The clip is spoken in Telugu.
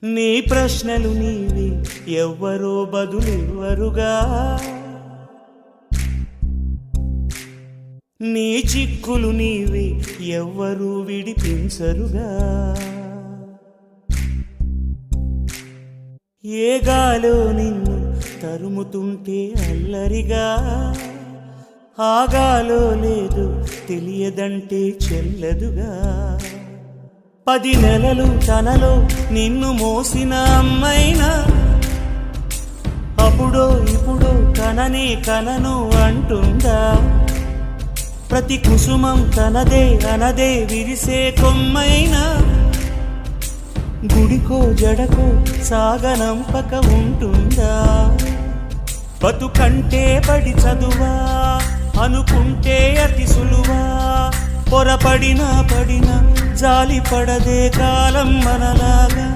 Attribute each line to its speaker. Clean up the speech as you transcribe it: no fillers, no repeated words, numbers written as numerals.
Speaker 1: నీ ప్రశ్నలు నీవి ఎవ్వరో బదులెవ్వరుగా, నీ చిక్కులు నీవి ఎవ్వరూ విడిపించరుగా. ఏ గాలో నిన్ను తరుముతుంటే అల్లరిగా, ఆగాలో లేదు తెలియదంటే చెల్లదుగా. 10 నెలలు తనలో నిన్ను మోసిన అమ్మైనా అప్పుడో ఇప్పుడో కననే కనను అంటుందా. ప్రతి కుసుమం తనదే అనదే విరిసే కొమ్మైనా గుడికో జడకో సాగనంపక ఉంటుందా. బతుకంటే పడి చదువా అనుకుంటే అతి సులువా, పొరపడినా పడినా జాలి పడదే కాలం మనలాగా.